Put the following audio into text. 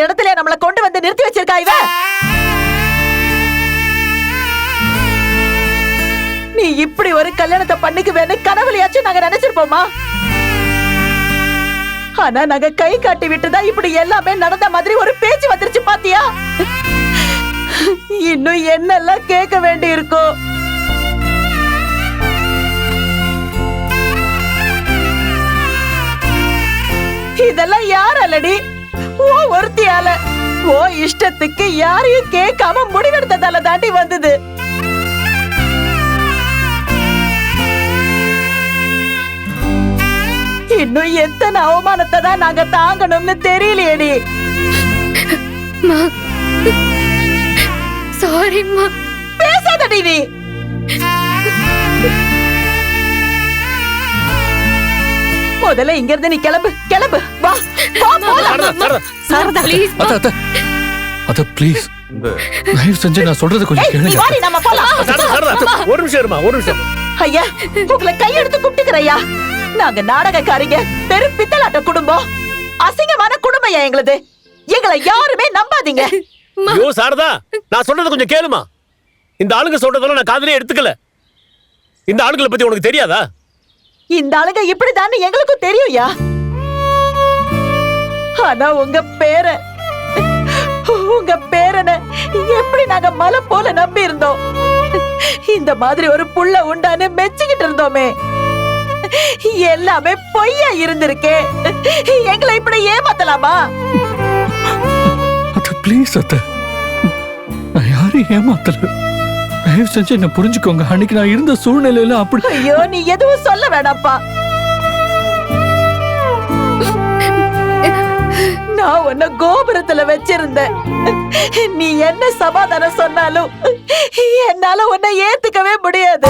இடத்துல நம்மள கொண்டு வந்து நிறுத்தி வச்சிருக்கா இவ. நீ இப்படி ஒரு கல்யாணத்தை பண்ணிக்குவேன்னு கனவுலையாச்சும் நாங்க நினைச்சிருப்போமா? ஆனா நாங்க கை காட்டி விட்டுதான் இப்படி எல்லாமே நடந்த மாதிரி ஒரு பேச்சு வந்துருச்சு பாத்தியா? இன்னும் என்னெல்லாம் கேட்க வேண்டி இருக்கும். இதெல்லாம் யாராலடி? ஓ ஒருத்தியால. ஓ இஷ்டத்துக்கு யாரையும் கேட்காம முடிவெடுத்ததால தாண்டி வந்தது. இன்னும் எத்தனை அவமானத்தை தான் நாங்க தாங்கணும்னு தெரியலையேடி. சாரிம்மா. பேசாதடி நீ. முதல்ல இங்க இருந்து நீ கிளம்பு கிளம்பு. வா வா போலாம். சாரதா ப்ளீஸ். அத ப்ளீஸ் தயவு செஞ்சு நான் சொல்றது கொஞ்சம் கேளுங்க. வாடி நம்ம போலாம். ஒரு நிமிஷம் இருமா, ஒரு நிமிஷம். ஐயா உங்களை கையெடுத்து கூப்பிட்டுக்கிறேயா. நாங்க நாடகக்காரிங்க, பெரும் பித்தலாட்ட குடும்பம், அசிங்கமான குடும்பம் எங்களுது. எங்களை யாருமே நம்பாதீங்க. ஐயோ சாரதா, நான் சொல்றது கொஞ்சம் கேளுமா. இந்த ஆளுங்க சொல்றதெல்லாம் நான் காதுலயே எடுத்துக்கல. இந்த ஆளுங்களை பத்தி உனக்கு தெரியாதா? இந்த ஆளுங்க இப்படிதான் எங்களுக்கும் தெரியும்யா. ஆனா உங்க பேரனை எப்படி நாங்க மலை போல நம்பி இருந்தோம். இந்த மாதிரி ஒரு புள்ள உண்டான்னு மெச்சுக்கிட்டு இருந்தோமே. எல்லாமே பொய்யா இருந்திருக்கே. எங்களை இப்படி ஏமாத்தலாமா? அத்த ப்ளீஸ் அத்த, நான் யாரையும் ஏமாத்தல. தயவு செஞ்சு என்ன புரிஞ்சுக்கோங்க. அன்னைக்கு நான் இருந்த சூழ்நிலையில அப்படி. ஐயோ நீ எதுவும் சொல்ல வேணாப்பா. நான் உன்னை கோபுரத்துல வச்சிருந்தேன். நீ என்ன சமாதானம் சொன்னாலும் என்னால உன்னை ஏத்துக்கவே முடியாது.